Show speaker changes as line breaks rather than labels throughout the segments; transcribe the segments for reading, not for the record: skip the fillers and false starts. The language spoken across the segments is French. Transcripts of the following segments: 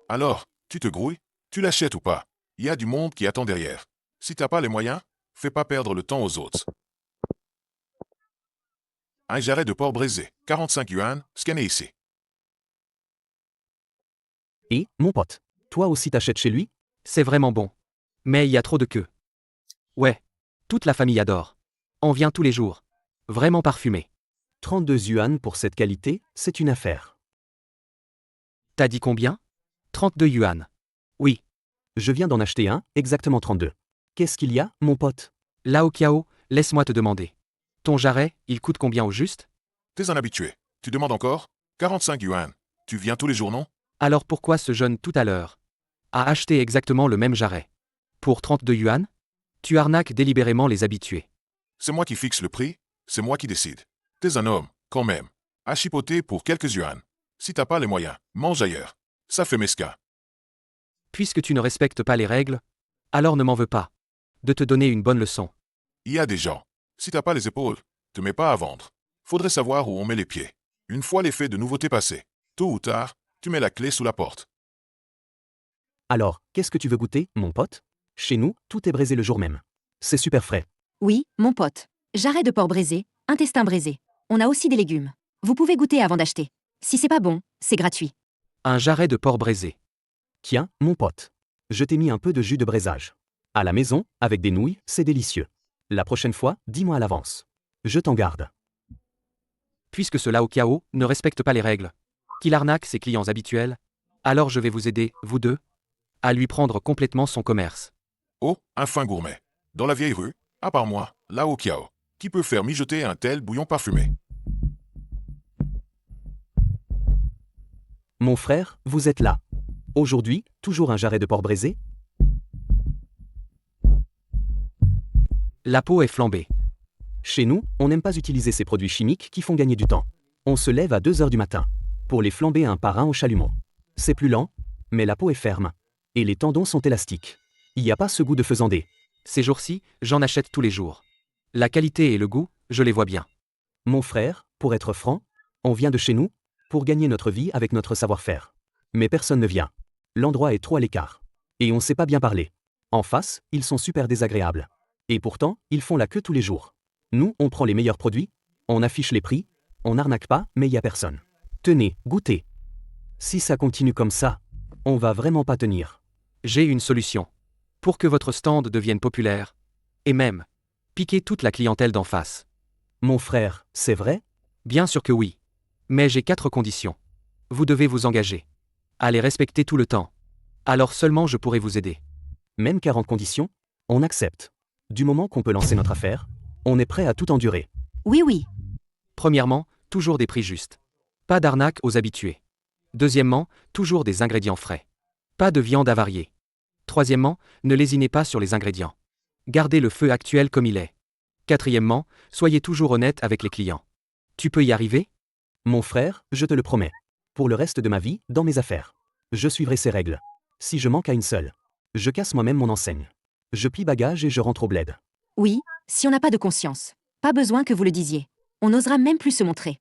Alors, tu te grouilles? Tu l'achètes ou pas? Il y a du monde qui attend derrière. Si t'as pas les moyens, fais pas perdre le temps aux autres. Un jarret de porc braisé, 45 yuan, scanné ici.
Et, mon pote, toi aussi t'achètes chez lui?
C'est vraiment bon. Mais il y a trop de queue. Ouais. Toute la famille adore. On vient tous les jours. Vraiment parfumé.
32 yuan pour cette qualité, c'est une affaire.
T'as dit combien? 32 yuan. Oui.
Je viens d'en acheter un, exactement 32. Qu'est-ce qu'il y a, mon pote?
Lao Kiao, laisse-moi te demander. Ton jarret, il coûte combien au juste?
T'es un habitué. Tu demandes encore? 45 yuan. Tu viens tous les jours, non?
Alors pourquoi ce jeune tout à l'heure a acheté exactement le même jarret? Pour 32 yuan? Tu arnaques délibérément les habitués.
C'est moi qui fixe le prix, c'est moi qui décide. T'es un homme, quand même. À chipoter pour quelques yuan. Si t'as pas les moyens, mange ailleurs. Ça fait mesquin.
Puisque tu ne respectes pas les règles, alors ne m'en veux pas. De te donner une bonne leçon.
Il y a des gens. Si t'as pas les épaules, te mets pas à vendre. Faudrait savoir où on met les pieds. Une fois l'effet de nouveauté passé, tôt ou tard, tu mets la clé sous la porte.
Alors, qu'est-ce que tu veux goûter, mon pote? Chez nous, tout est braisé le jour même. C'est super frais.
Oui, mon pote. Jarret de porc braisé, intestin braisé. On a aussi des légumes. Vous pouvez goûter avant d'acheter. Si c'est pas bon, c'est gratuit.
Un jarret de porc braisé.
Tiens, mon pote. Je t'ai mis un peu de jus de braisage. À la maison, avec des nouilles, c'est délicieux. La prochaine fois, dis-moi à l'avance. Je t'en garde.
Puisque ce Lao Kiao ne respecte pas les règles, qu'il arnaque ses clients habituels, alors je vais vous aider, vous deux, à lui prendre complètement son commerce.
Oh, un fin gourmet. Dans la vieille rue, à part moi, Lao Kiao, qui peut faire mijoter un tel bouillon parfumé.
Mon frère, vous êtes là. Aujourd'hui, toujours un jarret de porc braisé?
La peau est flambée.
Chez nous, on n'aime pas utiliser ces produits chimiques qui font gagner du temps. On se lève à 2 heures du matin pour les flamber un par un au chalumeau. C'est plus lent, mais la peau est ferme. Et les tendons sont élastiques. Il n'y a pas ce goût de faisandé.
Ces jours-ci, j'en achète tous les jours. La qualité et le goût, je les vois bien.
Mon frère, pour être franc, on vient de chez nous pour gagner notre vie avec notre savoir-faire. Mais personne ne vient. L'endroit est trop à l'écart. Et on ne sait pas bien parler. En face, ils sont super désagréables. Et pourtant, ils font la queue tous les jours. Nous, on prend les meilleurs produits, on affiche les prix, on n'arnaque pas, mais il n'y a personne. Tenez, goûtez. Si ça continue comme ça, on va vraiment pas tenir.
J'ai une solution. Pour que votre stand devienne populaire, et même, piquer toute la clientèle d'en face.
Mon frère, c'est vrai?
Bien sûr que oui. Mais j'ai 4 conditions. Vous devez vous engager. À les respecter tout le temps. Alors seulement je pourrai vous aider.
Même 40 conditions? On accepte. Du moment qu'on peut lancer notre affaire, on est prêt à tout endurer.
Oui, oui.
Premièrement, toujours des prix justes. Pas d'arnaque aux habitués. Deuxièmement, toujours des ingrédients frais. Pas de viande avariée. Troisièmement, ne lésinez pas sur les ingrédients. Gardez le feu actuel comme il est. Quatrièmement, soyez toujours honnête avec les clients. Tu peux y arriver?
Mon frère, je te le promets. Pour le reste de ma vie, dans mes affaires. Je suivrai ces règles. Si je manque à une seule, je casse moi-même mon enseigne. Je plie bagage et je rentre au bled.
Oui, si on n'a pas de conscience. Pas besoin que vous le disiez. On n'osera même plus se montrer.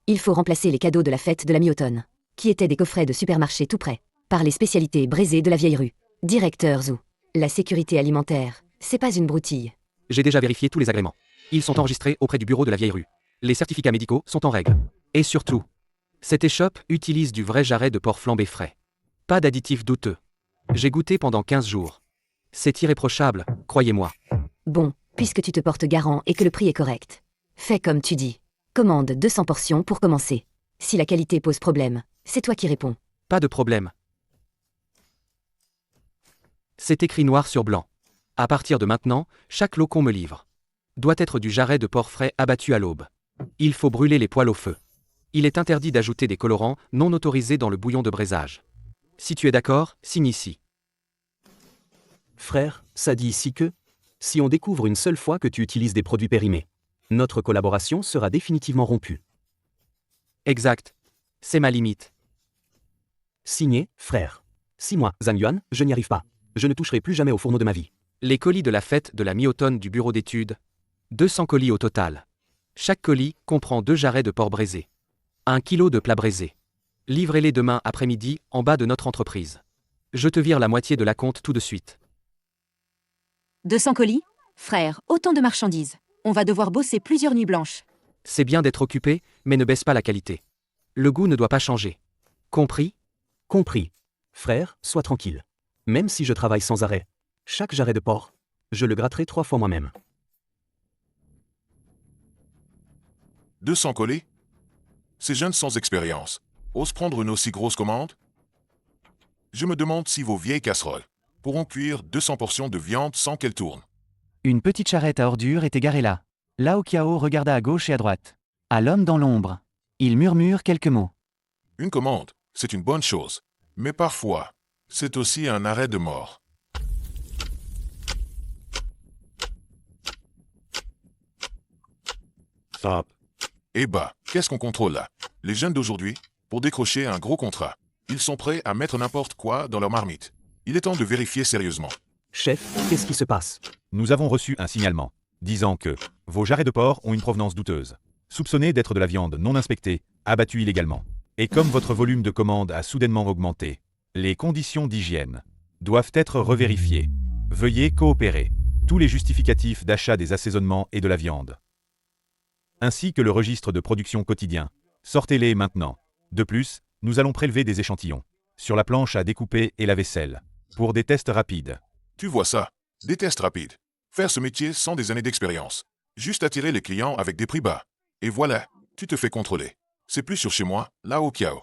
Il faut remplacer les cadeaux de la fête de la mi-automne, qui étaient des coffrets de supermarché tout prêts, par les spécialités braisées de la vieille rue. Directeur Zhou, la sécurité alimentaire, c'est pas une broutille.
J'ai déjà vérifié tous les agréments. Ils sont enregistrés auprès du bureau de la vieille rue. Les certificats médicaux sont en règle. Et surtout, cette échoppe utilise du vrai jarret de porc flambé frais. Pas d'additifs douteux. J'ai goûté pendant 15 jours. C'est irréprochable, croyez-moi.
Bon, puisque tu te portes garant et que le prix est correct. Fais comme tu dis. Commande 200 portions pour commencer. Si la qualité pose problème, c'est toi qui réponds.
Pas de problème. C'est écrit noir sur blanc. À partir de maintenant, chaque lot qu'on me livre doit être du jarret de porc frais abattu à l'aube. Il faut brûler les poêles au feu. Il est interdit d'ajouter des colorants non autorisés dans le bouillon de braisage. Si tu es d'accord, signe ici.
Frère, ça dit ici que, si on découvre une seule fois que tu utilises des produits périmés, notre collaboration sera définitivement rompue.
Exact. C'est ma limite.
Signé, frère. 6 mois, Zhang Yuan, je n'y arrive pas. Je ne toucherai plus jamais au fourneau de ma vie.
Les colis de la fête de la mi-automne du bureau d'études. 200 colis au total. Chaque colis comprend 2 jarrets de porc braisé. 1 kilo de plat braisé. Livrez-les demain après-midi, en bas de notre entreprise. Je te vire la moitié de la compte tout de suite.
200 colis? Frère, autant de marchandises. On va devoir bosser plusieurs nuits blanches.
C'est bien d'être occupé, mais ne baisse pas la qualité. Le goût ne doit pas changer. Compris?
Compris. Frère, sois tranquille. Même si je travaille sans arrêt, chaque jarret de porc, je le gratterai 3 fois moi-même.
200 colis? Ces jeunes sans expérience osent prendre une aussi grosse commande? Je me demande si vos vieilles casseroles pourront cuire 200 portions de viande sans qu'elles tournent.
Une petite charrette à ordures était garée là. Lao Kiao regarda à gauche et à droite. À l'homme dans l'ombre. Il murmure quelques mots.
Une commande, c'est une bonne chose. Mais parfois, c'est aussi un arrêt de mort.
Stop.
Eh bah, qu'est-ce qu'on contrôle là? Les jeunes d'aujourd'hui, pour décrocher un gros contrat, ils sont prêts à mettre n'importe quoi dans leur marmite. Il est temps de vérifier sérieusement.
Chef, qu'est-ce qui se passe?
Nous avons reçu un signalement disant que vos jarrets de porc ont une provenance douteuse, soupçonnés d'être de la viande non inspectée, abattue illégalement. Et comme votre volume de commande a soudainement augmenté, les conditions d'hygiène doivent être revérifiées. Veuillez coopérer. Tous les justificatifs d'achat des assaisonnements et de la viande, ainsi que le registre de production quotidien, sortez-les maintenant. De plus, nous allons prélever des échantillons sur la planche à découper et la vaisselle pour des tests rapides.
Tu vois ça? Des tests rapides. Faire ce métier sans des années d'expérience. Juste attirer les clients avec des prix bas. Et voilà, tu te fais contrôler. C'est plus sur chez moi, Lao Kiao.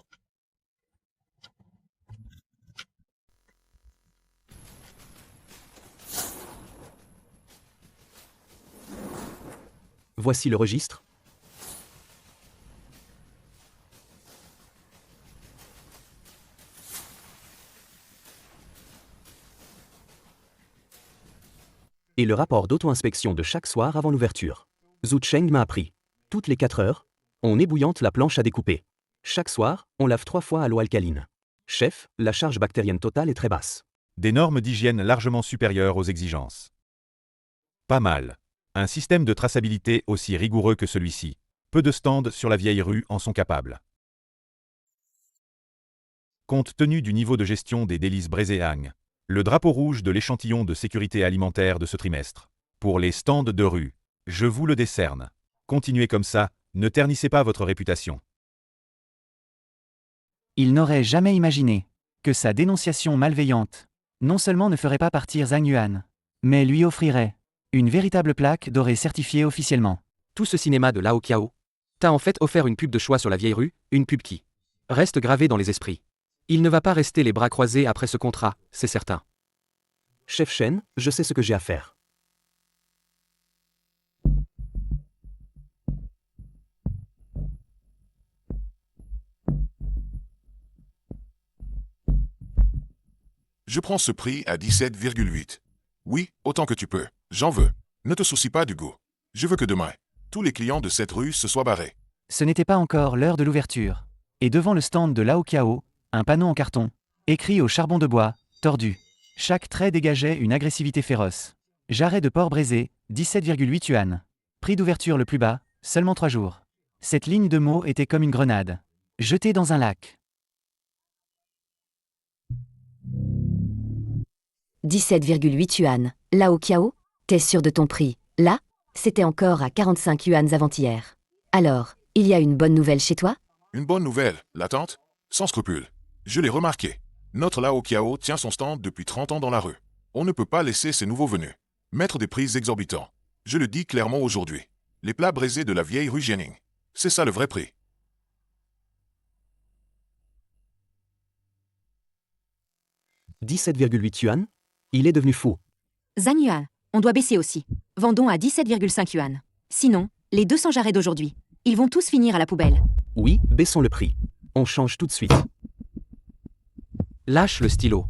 Voici le registre. Et le rapport d'auto-inspection de chaque soir avant l'ouverture. Zhu Cheng m'a appris. Toutes les 4 heures, on ébouillante la planche à découper. Chaque soir, on lave 3 fois à l'eau alcaline. Chef, la charge bactérienne totale est très basse.
Des normes d'hygiène largement supérieures aux exigences. Pas mal. Un système de traçabilité aussi rigoureux que celui-ci. Peu de stands sur la vieille rue en sont capables. Compte tenu du niveau de gestion des délices braisées Hang, le drapeau rouge de l'échantillon de sécurité alimentaire de ce trimestre. Pour les stands de rue, je vous le décerne. Continuez comme ça, ne ternissez pas votre réputation.
Il n'aurait jamais imaginé que sa dénonciation malveillante non seulement ne ferait pas partir Zhang Yuan, mais lui offrirait une véritable plaque dorée certifiée officiellement.
Tout ce cinéma de Lao Kiao t'a en fait offert une pub de choix sur la vieille rue, une pub qui reste gravée dans les esprits. Il ne va pas rester les bras croisés après ce contrat, c'est certain.
Chef Shen, je sais ce que j'ai à faire.
Je prends ce prix à 17,8. Oui, autant que tu peux. J'en veux. Ne te soucie pas du goût. Je veux que demain, tous les clients de cette rue se soient barrés.
Ce n'était pas encore l'heure de l'ouverture. Et devant le stand de Lao Kiao, un panneau en carton, écrit au charbon de bois, tordu. Chaque trait dégageait une agressivité féroce. Jarret de porc braisé, 17,8 yuan. Prix d'ouverture le plus bas, seulement 3 jours. Cette ligne de mots était comme une grenade. Jetée dans un lac.
17,8 yuan. Lao Kiao, t'es sûr de ton prix? Là, c'était encore à 45 yuans avant-hier. Alors, il y a une bonne nouvelle chez toi?
Une bonne nouvelle, l'attente? Sans scrupule. Je l'ai remarqué. Notre Lao Kiao tient son stand depuis 30 ans dans la rue. On ne peut pas laisser ces nouveaux venus mettre des prix exorbitants. Je le dis clairement aujourd'hui. Les plats braisés de la vieille rue Jianing. C'est ça le vrai prix.
« 17,8 yuan? Il est devenu fou.
Zhang Yuan, on doit baisser aussi. Vendons à 17,5 yuan. Sinon, les 200 jarrets d'aujourd'hui, ils vont tous finir à la poubelle.
Oui, baissons le prix. On change tout de suite.
Lâche le stylo.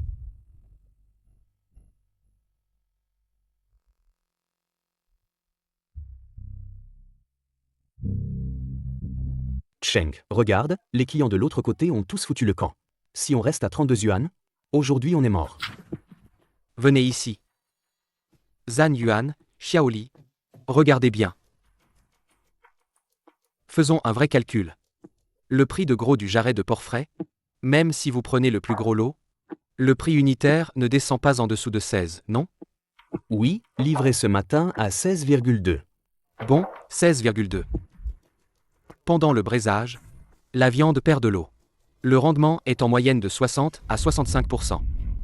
Cheng, regarde, les clients de l'autre côté ont tous foutu le camp. Si on reste à 32 yuan, aujourd'hui on est mort.
Venez ici. Zhang Yuan, Xiaoli. Regardez bien. Faisons un vrai calcul. Le prix de gros du jarret de porc frais? Même si vous prenez le plus gros lot? Le prix unitaire ne descend pas en dessous de 16, non?
Oui, livré ce matin à 16,2.
Bon, 16,2. Pendant le braisage, la viande perd de l'eau. Le rendement est en moyenne de 60 à 65%.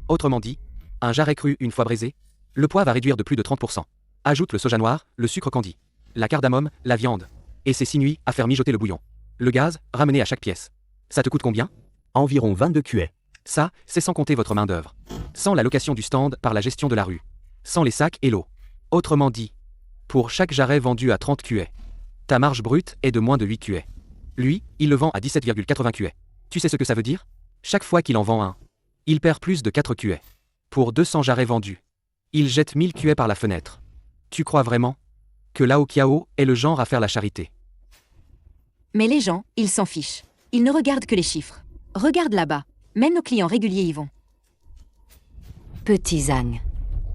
Autrement dit, un jarret cru une fois braisé, le poids va réduire de plus de 30%. Ajoute le soja noir, le sucre candi, la cardamome, la viande. Et c'est 6 nuits à faire mijoter le bouillon. Le gaz, ramené à chaque pièce. Ça te coûte combien?
Environ 22 cuets.
Ça, c'est sans compter votre main-d'œuvre. Sans la location du stand par la gestion de la rue. Sans les sacs et l'eau. Autrement dit, pour chaque jarret vendu à 30 cuets, ta marge brute est de moins de 8 cuets. Lui, il le vend à 17,80 cuets. Tu sais ce que ça veut dire? Chaque fois qu'il en vend un, il perd plus de 4 cuets. Pour 200 jarrets vendus, il jette 1000 cuets par la fenêtre. Tu crois vraiment que Lao Kiao est le genre à faire la charité?
Mais les gens, ils s'en fichent. Ils ne regardent que les chiffres. Regarde là-bas. Même nos clients réguliers y vont.
Petit Zhang.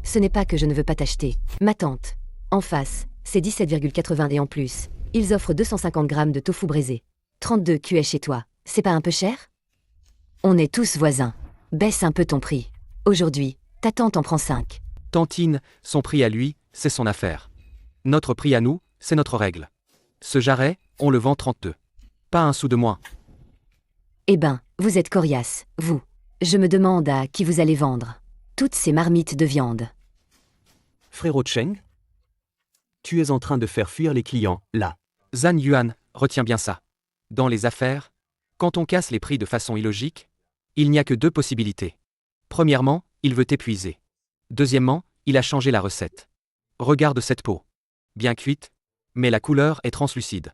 Ce n'est pas que je ne veux pas t'acheter. Ma tante. En face, c'est 17,80 et en plus, ils offrent 250 grammes de tofu braisé. 32 cuets chez toi. C'est pas un peu cher? On est tous voisins. Baisse un peu ton prix. Aujourd'hui, ta tante en prend 5.
Tantine, son prix à lui, c'est son affaire. Notre prix à nous, c'est notre règle. Ce jarret, on le vend 32. Pas un sou de moins.
Eh ben, vous êtes coriace, vous. Je me demande à qui vous allez vendre. Toutes ces marmites de viande.
Frérot Cheng? Tu es en train de faire fuir les clients, là.
Zhan Yuan, retiens bien ça. Dans les affaires, quand on casse les prix de façon illogique, il n'y a que 2 possibilités. Premièrement, il veut t'épuiser. Deuxièmement, il a changé la recette. Regarde cette peau. Bien cuite, mais la couleur est translucide.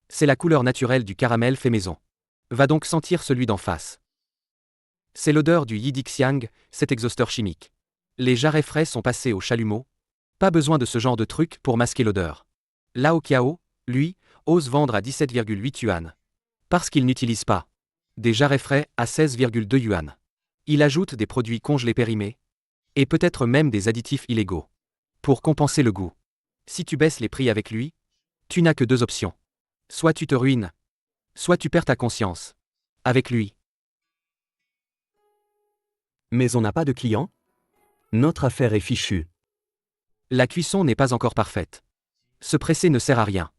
C'est la couleur naturelle du caramel fait maison. Va donc sentir celui d'en face. C'est l'odeur du Yidixiang, cet exhausteur chimique. Les jarrets frais sont passés au chalumeau. Pas besoin de ce genre de truc pour masquer l'odeur. Lao Kiao, lui, ose vendre à 17,8 yuan. Parce qu'il n'utilise pas des jarrets frais à 16,2 yuan. Il ajoute des produits congelés périmés, et peut-être même des additifs illégaux. Pour compenser le goût. Si tu baisses les prix avec lui, tu n'as que 2 options. Soit tu te ruines, soit tu perds ta conscience. Avec lui.
Mais on n'a pas de clients? Notre affaire est fichue.
La cuisson n'est pas encore parfaite. Se presser ne sert à rien.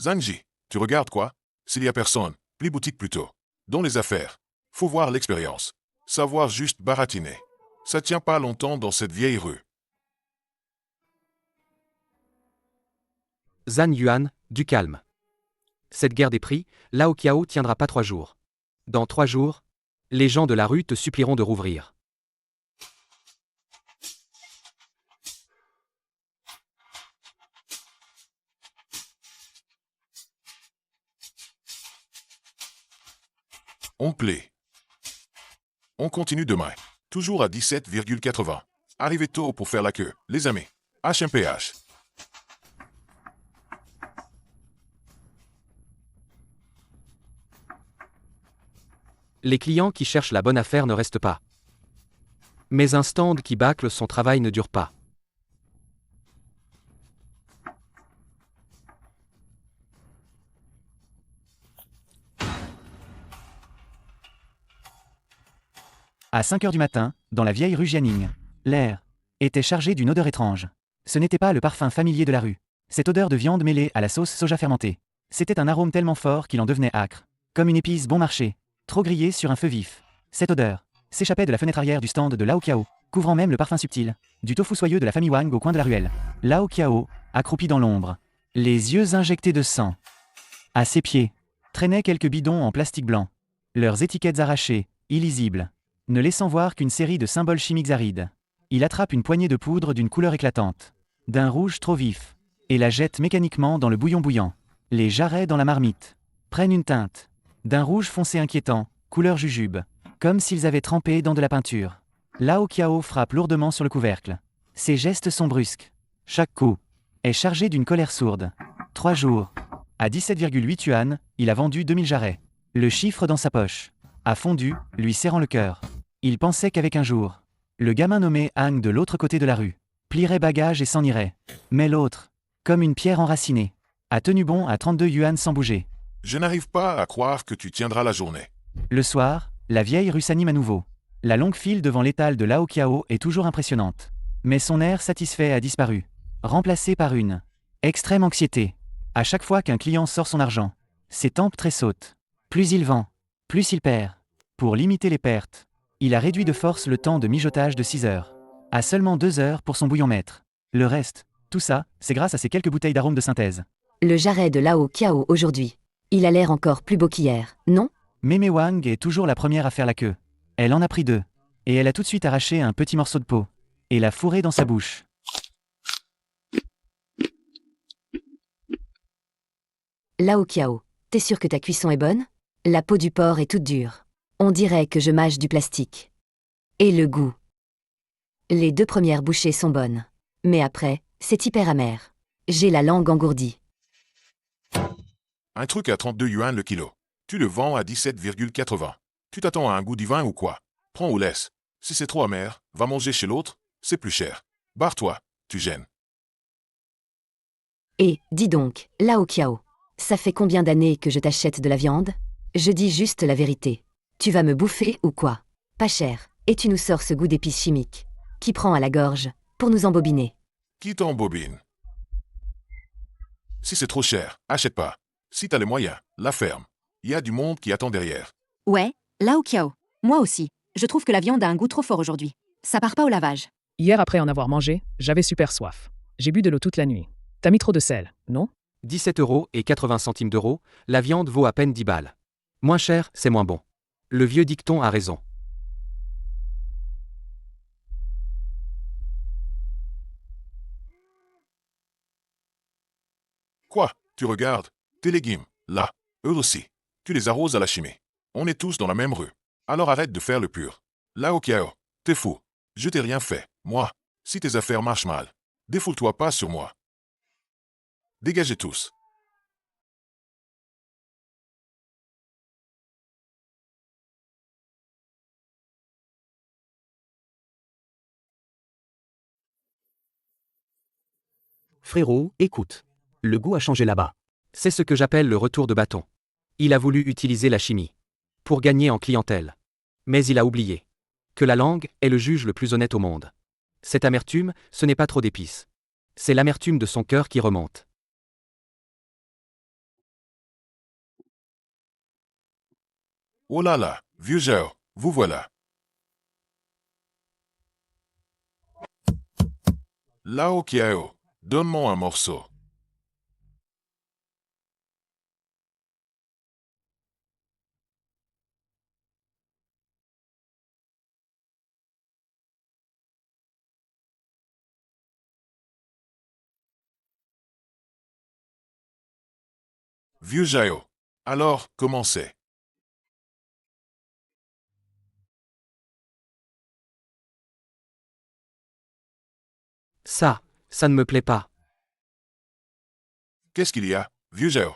Zhangji, tu regardes quoi? S'il y a personne, plie boutique plutôt. Dans les affaires, faut voir l'expérience. Savoir juste baratiner. Ça tient pas longtemps dans cette vieille rue.
Zhan Yuan, du calme. Cette guerre des prix, Lao Kiao tiendra pas 3 jours. Dans 3 jours, les gens de la rue te supplieront de rouvrir.
On plaît. On continue demain. Toujours à 17,80. Arrivez tôt pour faire la queue, les amis. HMPH.
Les clients qui cherchent la bonne affaire ne restent pas. Mais un stand qui bâcle son travail ne dure pas.
À 5 heures du matin, dans la vieille rue Jianing, l'air était chargé d'une odeur étrange. Ce n'était pas le parfum familier de la rue. Cette odeur de viande mêlée à la sauce soja fermentée. C'était un arôme tellement fort qu'il en devenait âcre. Comme une épice bon marché, trop grillée sur un feu vif. Cette odeur s'échappait de la fenêtre arrière du stand de Lao Kiao, couvrant même le parfum subtil du tofu soyeux de la famille Wang au coin de la ruelle. Lao Kiao, accroupi dans l'ombre, les yeux injectés de sang. À ses pieds, traînaient quelques bidons en plastique blanc. Leurs étiquettes arrachées, illisibles, ne laissant voir qu'une série de symboles chimiques arides. Il attrape une poignée de poudre d'une couleur éclatante, d'un rouge trop vif, et la jette mécaniquement dans le bouillon bouillant. Les jarrets dans la marmite prennent une teinte d'un rouge foncé inquiétant, couleur jujube, comme s'ils avaient trempé dans de la peinture. Lao Kiao frappe lourdement sur le couvercle. Ses gestes sont brusques. Chaque coup est chargé d'une colère sourde. 3 jours. À 17,8 yuan, il a vendu 2000 jarrets. Le chiffre dans sa poche a fondu, lui serrant le cœur. Il pensait qu'avec un jour, le gamin nommé Hang de l'autre côté de la rue plierait bagage et s'en irait. Mais l'autre, comme une pierre enracinée, a tenu bon à 32 yuan sans bouger.
Je n'arrive pas à croire que tu tiendras la journée.
Le soir, la vieille rue s'anime à nouveau. La longue file devant l'étal de Lao Kiao est toujours impressionnante. Mais son air satisfait a disparu. Remplacé par une extrême anxiété. À chaque fois qu'un client sort son argent, ses tempes tressautent. Plus il vend, plus il perd. Pour limiter les pertes, il a réduit de force le temps de mijotage de 6 heures à seulement 2 heures pour son bouillon maître. Le reste, tout ça, c'est grâce à ces quelques bouteilles d'arôme de synthèse.
Le jarret de Lao Kiao aujourd'hui. Il a l'air encore plus beau qu'hier, non?
Mémé Wang est toujours la première à faire la queue. Elle en a pris 2. Et elle a tout de suite arraché un petit morceau de peau. Et l'a fourré dans sa bouche.
Lao Kiao, t'es sûr que ta cuisson est bonne? La peau du porc est toute dure. On dirait que je mâche du plastique. Et le goût? Les 2 premières bouchées sont bonnes. Mais après, c'est hyper amer. J'ai la langue engourdie.
Un truc à 32 yuan le kilo. Tu le vends à 17,80. Tu t'attends à un goût divin ou quoi? Prends ou laisse. Si c'est trop amer, va manger chez l'autre, c'est plus cher. Barre-toi, tu gênes.
Et, dis donc, Lao Kiao, ça fait combien d'années que je t'achète de la viande? Je dis juste la vérité. Tu vas me bouffer ou quoi? Pas cher, et tu nous sors ce goût d'épices chimiques, qui prend à la gorge, pour nous embobiner.
Qui t'embobine? Si c'est trop cher, achète pas. Si t'as les moyens, la ferme. Il y a du monde qui attend derrière.
Ouais, Lao Kiao. Moi aussi. Je trouve que la viande a un goût trop fort aujourd'hui. Ça part pas au lavage.
Hier, après en avoir mangé, j'avais super soif. J'ai bu de l'eau toute la nuit. T'as mis trop de sel, non?
17 € et 80 centimes d'euros, la viande vaut à peine 10 balles. Moins cher, c'est moins bon. Le vieux dicton a raison.
Quoi? Tu regardes? Tes légumes, là, eux aussi. Tu les arroses à la chimie. On est tous dans la même rue. Alors arrête de faire le pur. Lao Kiao, t'es fou. Je t'ai rien fait, moi. Si tes affaires marchent mal, défoule-toi pas sur moi. Dégagez tous.
Frérot, écoute. Le goût a changé là-bas.
C'est ce que j'appelle le retour de bâton. Il a voulu utiliser la chimie pour gagner en clientèle. Mais il a oublié que la langue est le juge le plus honnête au monde. Cette amertume, ce n'est pas trop d'épices. C'est l'amertume de son cœur qui remonte.
Oh là là, vieux Jao, vous voilà. Lao Kiao, donne-moi un morceau. Vieux Jao, alors, comment c'est?
Ça ne me plaît pas.
Qu'est-ce qu'il y a, vieux Jao?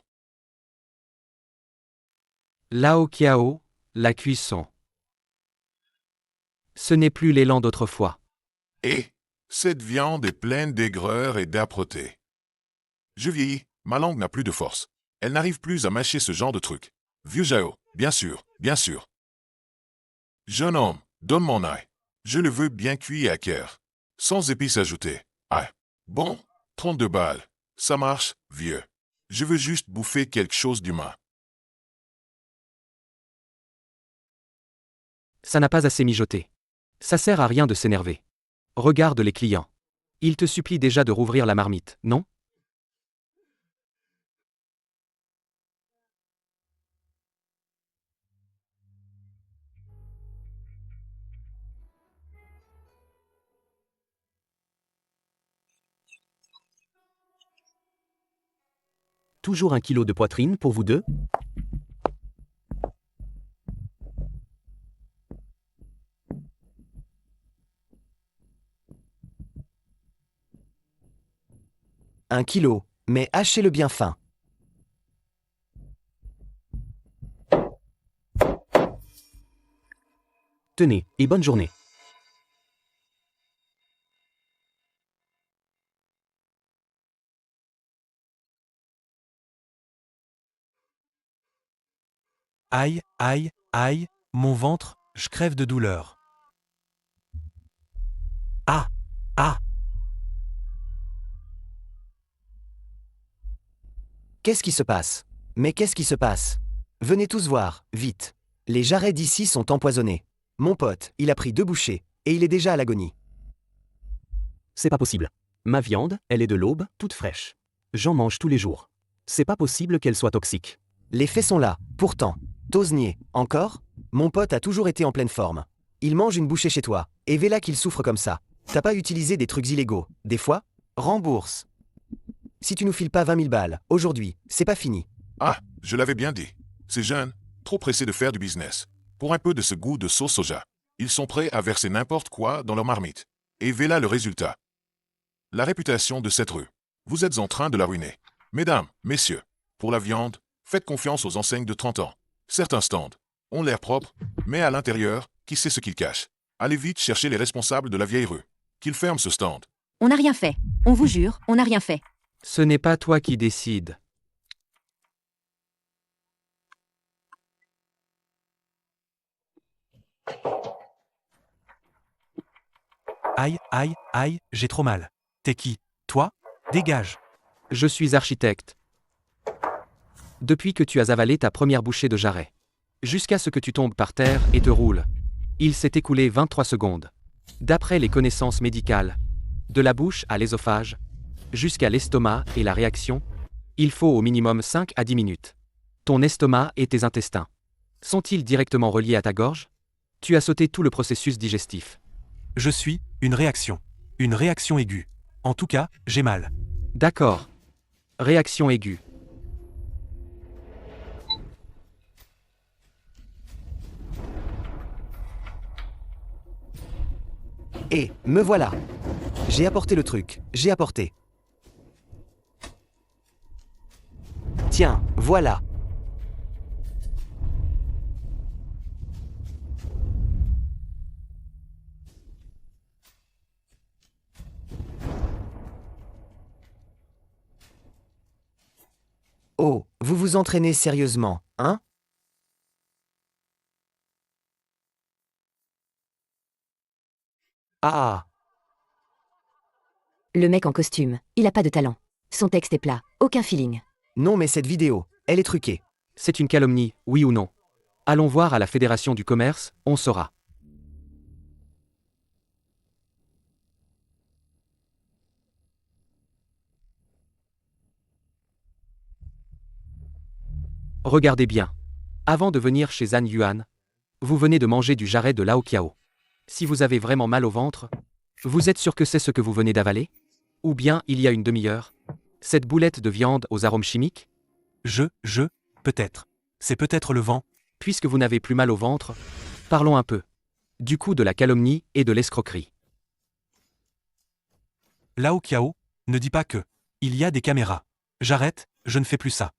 Lao Kiao, la cuisson. Ce n'est plus l'élan d'autrefois.
Et cette viande est pleine d'aigreur et d'âpreté. Je vieillis, ma langue n'a plus de force. Elle n'arrive plus à mâcher ce genre de truc. Vieux Jao, bien sûr, bien sûr. Jeune homme, donne mon ail. Je le veux bien cuit à cœur. Sans épices ajoutées. Ah, bon, 32 balles. Ça marche, vieux. Je veux juste bouffer quelque chose d'humain.
Ça n'a pas assez mijoté. Ça sert à rien de s'énerver. Regarde les clients. Ils te supplient déjà de rouvrir la marmite, non?
Toujours 1 kilo de poitrine pour vous deux?
Un kilo, mais hachez-le bien fin.
Tenez, et bonne journée.
Aïe, aïe, aïe, mon ventre, je crève de douleur. Ah, ah.
Qu'est-ce qui se passe? Mais qu'est-ce qui se passe? Venez tous voir, vite. Les jarrets d'ici sont empoisonnés. Mon pote, il a pris 2 bouchées, et il est déjà à l'agonie.
C'est pas possible. Ma viande, elle est de l'aube, toute fraîche. J'en mange tous les jours. C'est pas possible qu'elle soit toxique.
Les faits sont là, pourtant. T'oses nier, encore? Mon pote a toujours été en pleine forme. Il mange une bouchée chez toi, et voilà qu'il souffre comme ça. T'as pas utilisé des trucs illégaux, des fois? Rembourse. Si tu nous files pas 20 000 balles, aujourd'hui, c'est pas fini.
Ah, je l'avais bien dit. Ces jeunes, trop pressés de faire du business. Pour un peu de ce goût de sauce soja, ils sont prêts à verser n'importe quoi dans leur marmite. Et voilà le résultat. La réputation de cette rue. Vous êtes en train de la ruiner. Mesdames, messieurs, pour la viande, faites confiance aux enseignes de 30 ans. Certains stands ont l'air propres, mais à l'intérieur, qui sait ce qu'ils cachent? Allez vite chercher les responsables de la vieille rue. Qu'ils ferment ce stand.
On n'a rien fait. On vous jure, on n'a rien fait.
Ce n'est pas toi qui décides.
Aïe, aïe, aïe, j'ai trop mal. T'es qui? Toi? Dégage.
Je suis architecte. Depuis que tu as avalé ta première bouchée de jarret, jusqu'à ce que tu tombes par terre et te roules, il s'est écoulé 23 secondes. D'après les connaissances médicales, de la bouche à l'ésophage, jusqu'à l'estomac et la réaction, il faut au minimum 5 à 10 minutes. Ton estomac et tes intestins sont-ils directement reliés à ta gorge? Tu as sauté tout le processus digestif.
Je suis une réaction. Une réaction aiguë. En tout cas, j'ai mal.
D'accord. Réaction aiguë.
Et me voilà. J'ai apporté le truc, j'ai apporté. Tiens, voilà. Oh, vous vous entraînez sérieusement, hein? Ah.
Le mec en costume, il a pas de talent. Son texte est plat, aucun feeling.
Non mais cette vidéo, elle est truquée.
C'est une calomnie, oui ou non? Allons voir à la Fédération du commerce, on saura. Regardez bien. Avant de venir chez Zhan Yuan, vous venez de manger du jarret de Lao Kiao. Si vous avez vraiment mal au ventre, vous êtes sûr que c'est ce que vous venez d'avaler? Ou bien, il y a une demi-heure, cette boulette de viande aux arômes chimiques?
Peut-être. C'est peut-être le vent.
Puisque vous n'avez plus mal au ventre, parlons un peu. Du coup de la calomnie et de l'escroquerie.
Lao Kiao, ne dis pas que. Il y a des caméras. J'arrête, je ne fais plus ça.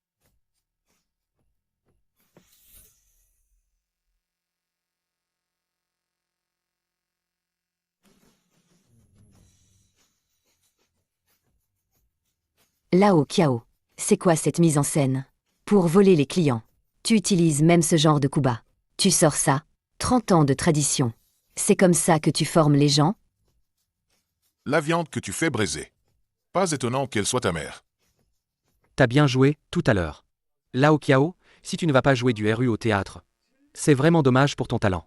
Lao Kiao. C'est quoi cette mise en scène? Pour voler les clients. Tu utilises même ce genre de coup bas. Tu sors ça? 30 ans de tradition. C'est comme ça que tu formes les gens?
La viande que tu fais braiser. Pas étonnant qu'elle soit amère.
T'as bien joué, tout à l'heure. Lao Kiao, si tu ne vas pas jouer du RU au théâtre, c'est vraiment dommage pour ton talent.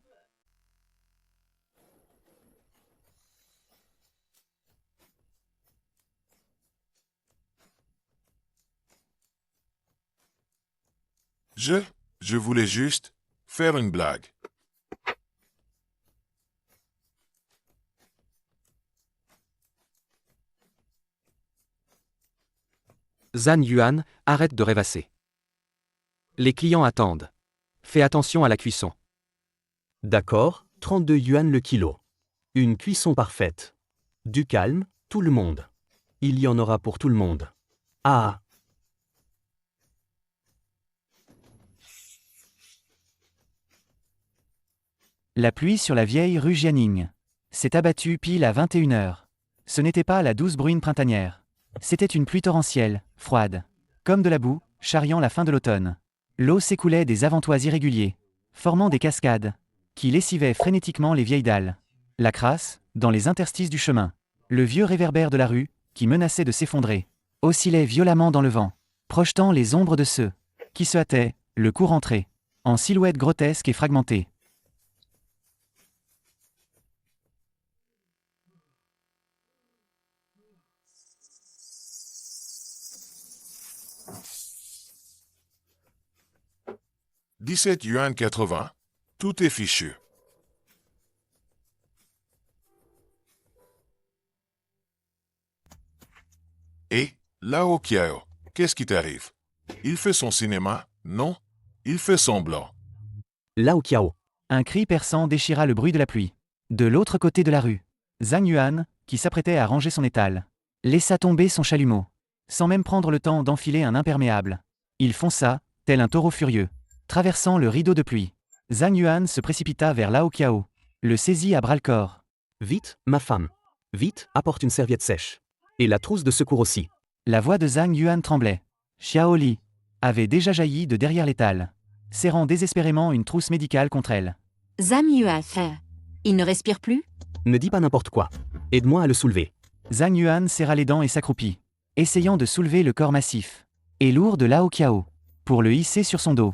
Je voulais juste faire une blague.
Zhan Yuan, arrête de rêvasser. Les clients attendent. Fais attention à la cuisson.
D'accord, 32 yuan le kilo. Une cuisson parfaite. Du calme, tout le monde. Il y en aura pour tout le monde. Ah.
La pluie sur la vieille rue Jianing s'est abattue pile à 21h. Ce n'était pas la douce bruine printanière. C'était une pluie torrentielle, froide, comme de la boue, charriant la fin de l'automne. L'eau s'écoulait des avantoirs irréguliers, formant des cascades, qui lessivaient frénétiquement les vieilles dalles. La crasse, dans les interstices du chemin. Le vieux réverbère de la rue, qui menaçait de s'effondrer, oscillait violemment dans le vent, projetant les ombres de ceux qui se hâtaient, le coup rentré, en silhouettes grotesques et fragmentées.
« 17 yuan 80. Tout est fichu. Et, Lao Kiao, qu'est-ce qui t'arrive? Il fait son cinéma, non? Il fait semblant.
Lao Kiao.
Un cri perçant déchira le bruit de la pluie. De l'autre côté de la rue, Zhang Yuan, qui s'apprêtait à ranger son étal, laissa tomber son chalumeau, sans même prendre le temps d'enfiler un imperméable. Il fonça, tel un taureau furieux, traversant le rideau de pluie. Zhang Yuan se précipita vers Lao Kiao, le saisit à bras-le-corps.
Vite, ma femme. Vite, apporte une serviette sèche. Et la trousse de secours aussi.
La voix de Zhang Yuan tremblait. Xiao Li avait déjà jailli de derrière l'étal, serrant désespérément une trousse médicale contre elle.
Zhang Yuan, il ne respire plus?
Ne dis pas n'importe quoi. Aide-moi à le soulever.
Zhang Yuan serra les dents et s'accroupit, essayant de soulever le corps massif et lourd de Lao Kiao, pour le hisser sur son dos.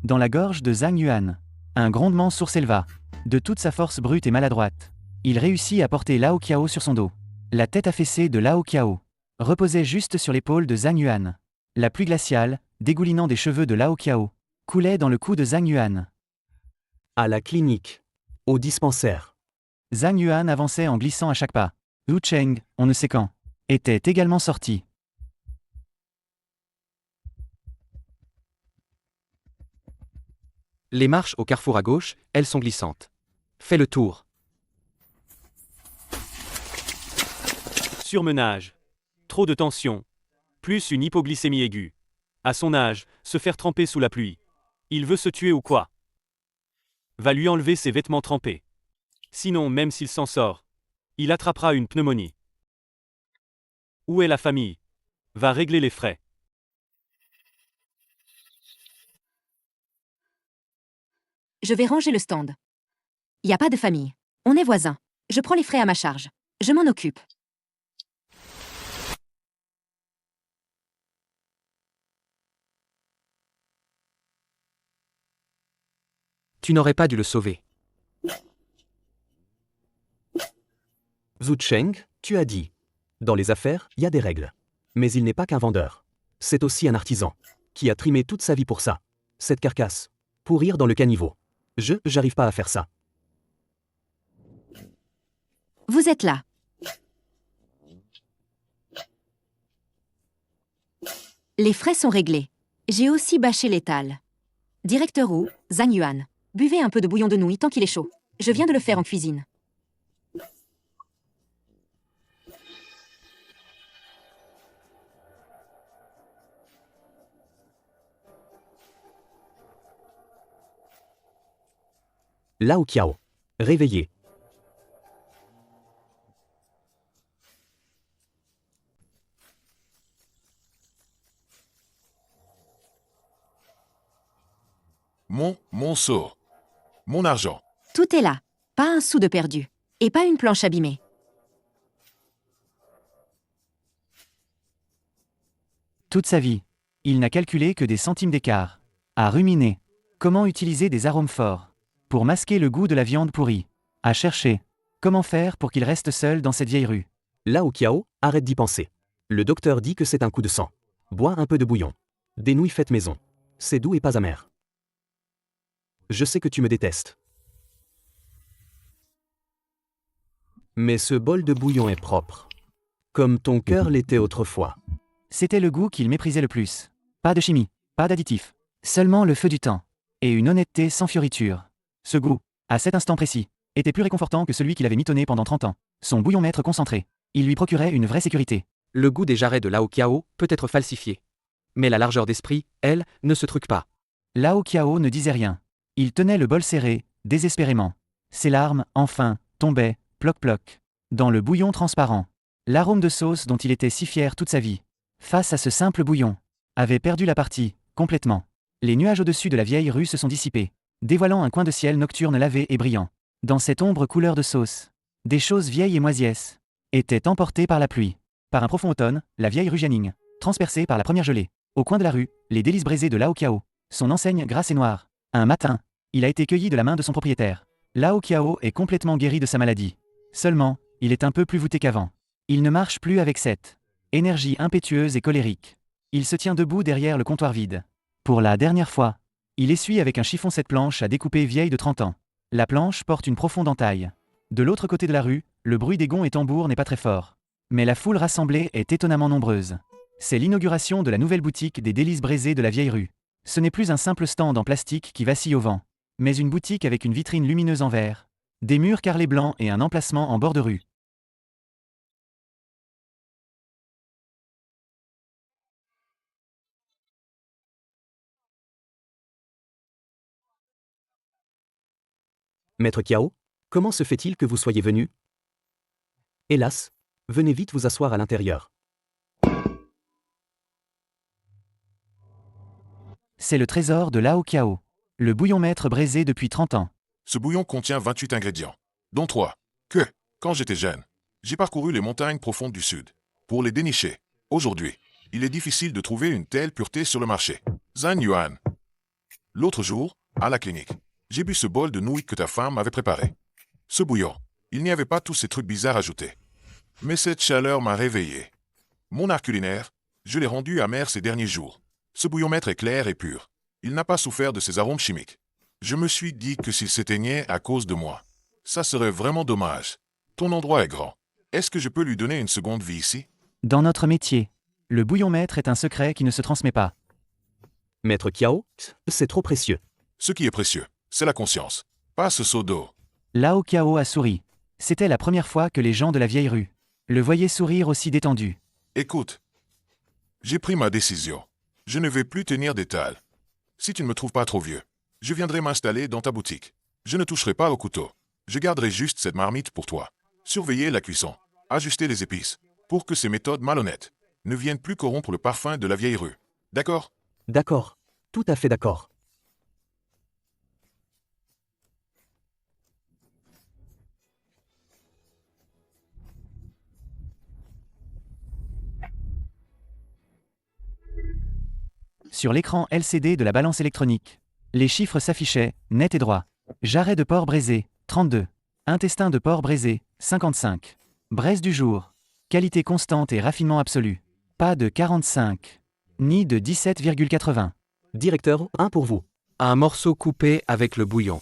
Dans la gorge de Zhang Yuan, un grondement sourd s'éleva. De toute sa force brute et maladroite, il réussit à porter Lao Kiao sur son dos. La tête affaissée de Lao Kiao reposait juste sur l'épaule de Zhang Yuan. La pluie glaciale, dégoulinant des cheveux de Lao Kiao, coulait dans le cou de Zhang Yuan.
À la clinique. Au dispensaire.
Zhang Yuan avançait en glissant à chaque pas. Wu Cheng, on ne sait quand, était également sorti.
Les marches au carrefour à gauche, elles sont glissantes. Fais le tour.
Surmenage. Trop de tension. Plus une hypoglycémie aiguë. À son âge, se faire tremper sous la pluie. Il veut se tuer ou quoi? Va lui enlever ses vêtements trempés. Sinon, même s'il s'en sort, il attrapera une pneumonie. Où est la famille? Va régler les frais.
Je vais ranger le stand. Y a pas de famille. On est voisins. Je prends les frais à ma charge. Je m'en occupe.
Tu n'aurais pas dû le sauver.
Zhu Cheng, tu as dit. Dans les affaires, il y a des règles. Mais il n'est pas qu'un vendeur. C'est aussi un artisan, qui a trimé toute sa vie pour ça. Cette carcasse. Pourrir dans le caniveau. J'arrive pas à faire ça.
Vous êtes là. Les frais sont réglés. J'ai aussi bâché l'étal. Directeur Wu, Zhang Yuan. Buvez un peu de bouillon de nouilles tant qu'il est chaud. Je viens de le faire en cuisine.
Lao Kiao. Réveillé.
Mon seau. Mon argent.
Tout est là. Pas un sou de perdu. Et pas une planche abîmée.
Toute sa vie, il n'a calculé que des centimes d'écart. À ruminer. Comment utiliser des arômes forts pour masquer le goût de la viande pourrie. À chercher. Comment faire pour qu'il reste seul dans cette vieille rue.
Lao Kiao, arrête d'y penser. Le docteur dit que c'est un coup de sang. Bois un peu de bouillon. Des nouilles faites maison. C'est doux et pas amer. Je sais que tu me détestes. Mais ce bol de bouillon est propre. Comme ton cœur l'était autrefois.
C'était le goût qu'il méprisait le plus. Pas de chimie, pas d'additifs. Seulement le feu du temps. Et une honnêteté sans fioriture. Ce goût, à cet instant précis, était plus réconfortant que celui qu'il avait mitonné pendant 30 ans. Son bouillon maître concentré. Il lui procurait une vraie sécurité.
Le goût des jarrets de Lao Kiao peut être falsifié. Mais la largeur d'esprit, elle, ne se truque pas.
Lao Kiao ne disait rien. Il tenait le bol serré, désespérément. Ses larmes, enfin, tombaient, ploc-ploc, dans le bouillon transparent. L'arôme de sauce dont il était si fier toute sa vie, face à ce simple bouillon, avait perdu la partie, Complètement. Les nuages au-dessus de la vieille rue se sont dissipés, dévoilant un coin de ciel nocturne lavé et brillant. Dans cette ombre couleur de sauce, des choses vieilles et moisies étaient emportées par la pluie. Par un profond automne, la vieille rue Jianing, transpercée par la première gelée. Au coin de la rue, les délices braisées de Lao Kiao. Son enseigne grasse et noire. Un matin, il a été cueilli de la main de son propriétaire. Lao Kiao est complètement guéri de sa maladie. Seulement, il est un peu plus voûté qu'avant. Il ne marche plus avec cette énergie impétueuse et colérique. Il se tient debout derrière le comptoir vide. Pour la dernière fois, il essuie avec un chiffon cette planche à découper vieille de 30 ans. La planche porte une profonde entaille. De l'autre côté de la rue, le bruit des gonds et tambours n'est pas très fort. Mais la foule rassemblée est étonnamment nombreuse. C'est l'inauguration de la nouvelle boutique des délices braisées de la vieille rue. Ce n'est plus un simple stand en plastique qui vacille au vent, mais une boutique avec une vitrine lumineuse en verre, des murs carrelés blancs et un emplacement en bord de rue.
Maître Kiao, comment se fait-il que vous soyez venu? Hélas, venez vite vous asseoir à l'intérieur.
C'est le trésor de Lao Kiao. Le bouillon maître braisé depuis 30 ans.
Ce bouillon contient 28 ingrédients, dont 3. Que, quand j'étais jeune, j'ai parcouru les montagnes profondes du sud pour les dénicher. Aujourd'hui, il est difficile de trouver une telle pureté sur le marché. Zhang Yuan. L'autre jour, à la clinique, j'ai bu ce bol de nouilles que ta femme avait préparé. Ce bouillon, il n'y avait pas tous ces trucs bizarres ajoutés. Mais cette chaleur m'a réveillé. Mon art culinaire, je l'ai rendu amer ces derniers jours. Ce bouillon maître est clair et pur. Il n'a pas souffert de ces arômes chimiques. Je me suis dit que s'il s'éteignait à cause de moi, ça serait vraiment dommage. Ton endroit est grand. Est-ce que je peux lui donner une seconde vie ici?
Dans notre métier, le bouillon maître est un secret qui ne se transmet pas.
Maître Kiao, c'est trop précieux.
Ce qui est précieux, c'est la conscience, pas ce seau d'eau.
Lao Kiao a souri. C'était la première fois que les gens de la vieille rue le voyaient sourire aussi détendu.
Écoute, j'ai pris ma décision. Je ne vais plus tenir d'étal. Si tu ne me trouves pas trop vieux, je viendrai m'installer dans ta boutique. Je ne toucherai pas au couteau. Je garderai juste cette marmite pour toi. Surveiller la cuisson, ajuster les épices, pour que ces méthodes malhonnêtes ne viennent plus corrompre le parfum de la vieille rue. D'accord?
D'accord. Tout à fait d'accord.
Sur l'écran LCD de la balance électronique, les chiffres s'affichaient, nets et droits. Jarret de porc braisé, 32. Intestin de porc braisé, 55. Braise du jour. Qualité constante et raffinement absolu. Pas de 45. Ni de 17,80.
Directeur, un pour vous.
Un morceau coupé avec le bouillon.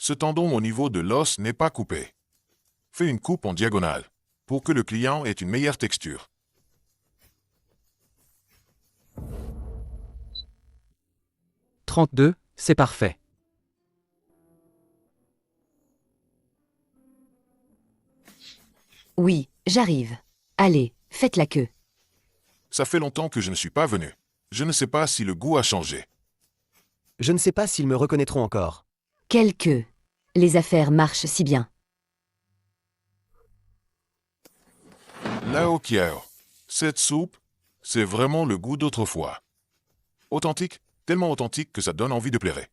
Ce tendon au niveau de l'os n'est pas coupé. Fais une coupe en diagonale, pour que le client ait une meilleure texture.
« 32, c'est parfait.
Oui, j'arrive. Allez, faites la queue.
Ça fait longtemps que je ne suis pas venu. Je ne sais pas si le goût a changé.
Je ne sais pas s'ils me reconnaîtront encore.
Quelle queue. Les affaires marchent si bien.
Lao Kiao. Cette soupe, c'est vraiment le goût d'autrefois. Authentique, tellement authentique que ça donne envie de pleurer.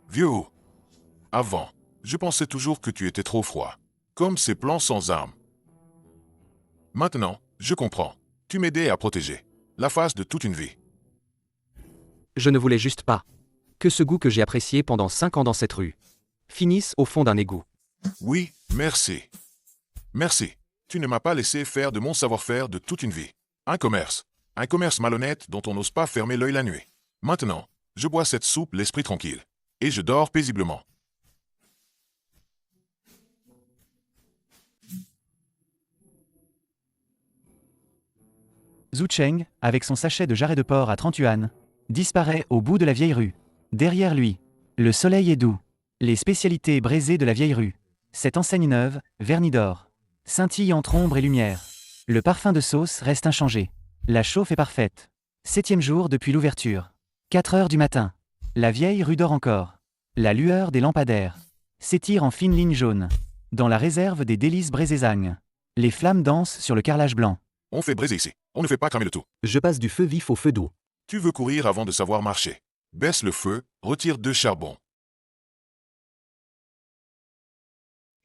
Vieux, avant, je pensais toujours que tu étais trop froid, comme ces plans sans âme. Maintenant, je comprends. Tu m'aidais à protéger la face de toute une vie.
Je ne voulais juste pas que ce goût que j'ai apprécié pendant 5 ans dans cette rue finisse au fond d'un égout.
Oui, merci. Merci. Tu ne m'as pas laissé faire de mon savoir-faire de toute une vie. Un commerce malhonnête dont on n'ose pas fermer l'œil la nuit. Maintenant, je bois cette soupe l'esprit tranquille. Et je dors paisiblement.
Zhu Cheng, avec son sachet de jarret de porc à 30 yuan, disparaît au bout de la vieille rue. Derrière lui, le soleil est doux. Les spécialités braisées de la vieille rue. Cette enseigne neuve, vernis d'or, scintille entre ombre et lumière. Le parfum de sauce reste inchangé. La chauffe est parfaite. 7e jour depuis l'ouverture. 4 heures du matin. La vieille rue dort encore. La lueur des lampadaires s'étire en fines lignes jaunes. Dans la réserve des délices Brézézagne, les flammes dansent sur le carrelage blanc.
On fait braiser ici. On ne fait pas cramer le tout.
Je passe du feu vif au feu doux.
Tu veux courir avant de savoir marcher. Baisse le feu, retire 2 charbons.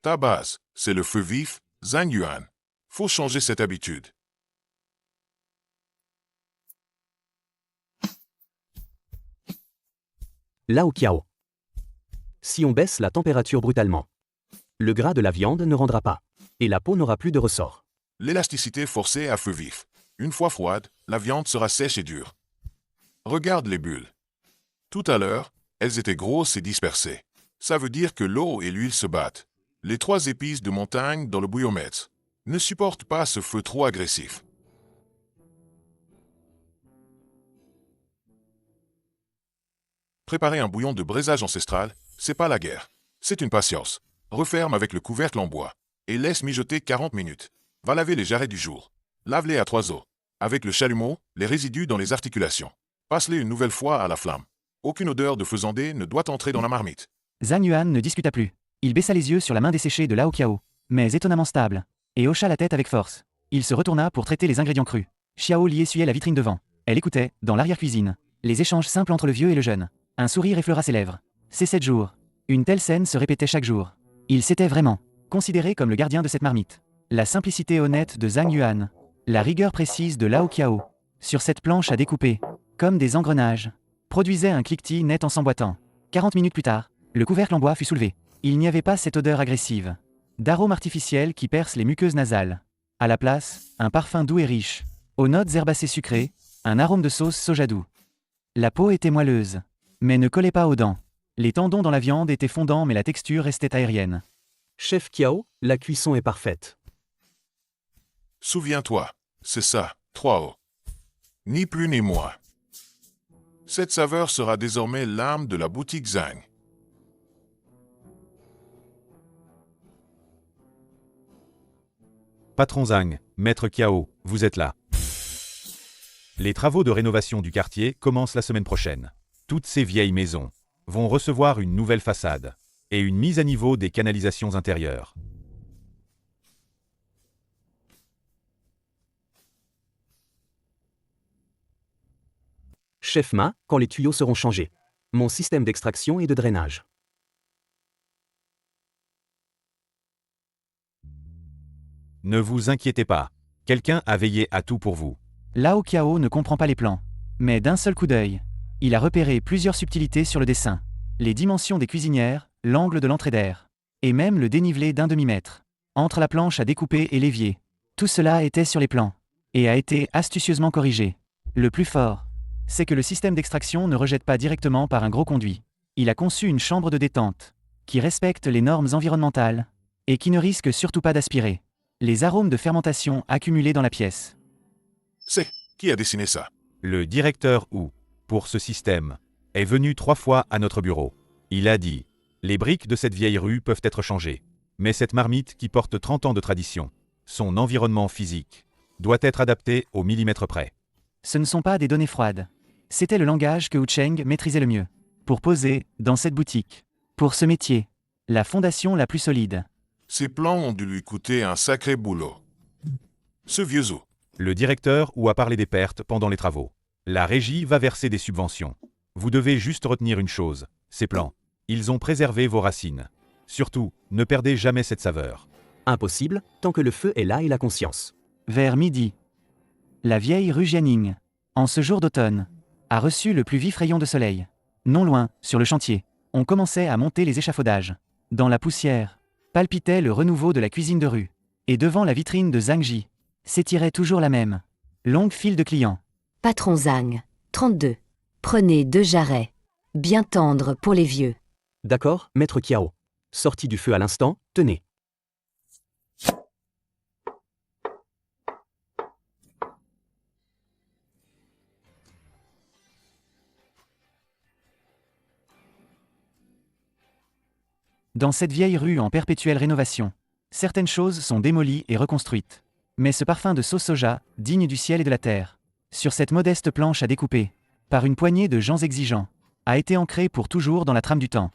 Ta base, c'est le feu vif, Zhang Yuan. Faut changer cette habitude.
Lao Kiao. Si on baisse la température brutalement, le gras de la viande ne rendra pas, et la peau n'aura plus de ressort.
L'élasticité forcée à feu vif. Une fois froide, la viande sera sèche et dure. Regarde les bulles. Tout à l'heure, elles étaient grosses et dispersées. Ça veut dire que l'eau et l'huile se battent. Les 3 épices de montagne dans le bouillomètre ne supportent pas ce feu trop agressif. Préparer un bouillon de braisage ancestral, c'est pas la guerre. C'est une patience. Referme avec le couvercle en bois et laisse mijoter 40 minutes. Va laver les jarrets du jour. Lave-les à 3 eaux. Avec le chalumeau, les résidus dans les articulations. Passe-les une nouvelle fois à la flamme. Aucune odeur de faisandé ne doit entrer dans la marmite.
Zhang Yuan ne discuta plus. Il baissa les yeux sur la main desséchée de Lao Kiao, mais étonnamment stable, et hocha la tête avec force. Il se retourna pour traiter les ingrédients crus. Xiao Li essuyait la vitrine devant. Elle écoutait, dans l'arrière-cuisine, les échanges simples entre le vieux et le jeune. Un sourire effleura ses lèvres. Ces 7 jours. Une telle scène se répétait chaque jour. Il s'était vraiment considéré comme le gardien de cette marmite. La simplicité honnête de Zhang Yuan, la rigueur précise de Lao Kiao, sur cette planche à découper, comme des engrenages, produisait un cliquetis net en s'emboîtant. 40 minutes plus tard, le couvercle en bois fut soulevé. Il n'y avait pas cette odeur agressive, d'arôme artificiel qui perce les muqueuses nasales. À la place, un parfum doux et riche, aux notes herbacées sucrées, un arôme de sauce soja doux. La peau était moelleuse, mais ne collait pas aux dents. Les tendons dans la viande étaient fondants mais la texture restait aérienne.
Chef Kiao, la cuisson est parfaite.
Souviens-toi, c'est ça, 3 eaux. Ni plus ni moins. Cette saveur sera désormais l'âme de la boutique Zhang.
Patron Zhang, Maître Kiao, vous êtes là. Les travaux de rénovation du quartier commencent la semaine prochaine. Toutes ces vieilles maisons vont recevoir une nouvelle façade et une mise à niveau des canalisations intérieures.
Chef Ma, quand les tuyaux seront changés. Mon système d'extraction et de drainage.
Ne vous inquiétez pas, quelqu'un a veillé à tout pour vous.
Lao Kiao ne comprend pas les plans, mais d'un seul coup d'œil, il a repéré plusieurs subtilités sur le dessin. Les dimensions des cuisinières, l'angle de l'entrée d'air, et même le dénivelé d'1 demi-mètre. Entre la planche à découper et l'évier. Tout cela était sur les plans, et a été astucieusement corrigé. Le plus fort, c'est que le système d'extraction ne rejette pas directement par un gros conduit. Il a conçu une chambre de détente, qui respecte les normes environnementales, et qui ne risque surtout pas d'aspirer les arômes de fermentation accumulés dans la pièce.
C'est qui a dessiné ça?
Le directeur Wu, pour ce système, est venu 3 fois à notre bureau. Il a dit « Les briques de cette vieille rue peuvent être changées, mais cette marmite qui porte 30 ans de tradition, son environnement physique, doit être adapté au millimètre près. »
Ce ne sont pas des données froides. C'était le langage que Wu Cheng maîtrisait le mieux. Pour poser, dans cette boutique, pour ce métier, la fondation la plus solide.
Ces plans ont dû lui coûter un sacré boulot. Ce vieux zoo.
Le directeur Wu a parlé des pertes pendant les travaux. La régie va verser des subventions. Vous devez juste retenir une chose, ces plans. Ils ont préservé vos racines. Surtout, ne perdez jamais cette saveur.
Impossible, tant que le feu est là et la conscience.
Vers midi, la vieille rue Jianing, en ce jour d'automne, a reçu le plus vif rayon de soleil. Non loin, sur le chantier, on commençait à monter les échafaudages. Dans la poussière, palpitait le renouveau de la cuisine de rue. Et devant la vitrine de Zhang Ji, s'étirait toujours la même longue file de clients.
Patron Zhang, 32. Prenez 2 jarrets. Bien tendres pour les vieux.
D'accord, Maître Kiao. Sorti du feu à l'instant, tenez.
Dans cette vieille rue en perpétuelle rénovation, certaines choses sont démolies et reconstruites. Mais ce parfum de sauce soja, digne du ciel et de la terre, sur cette modeste planche à découper, par une poignée de gens exigeants, a été ancré pour toujours dans la trame du temps.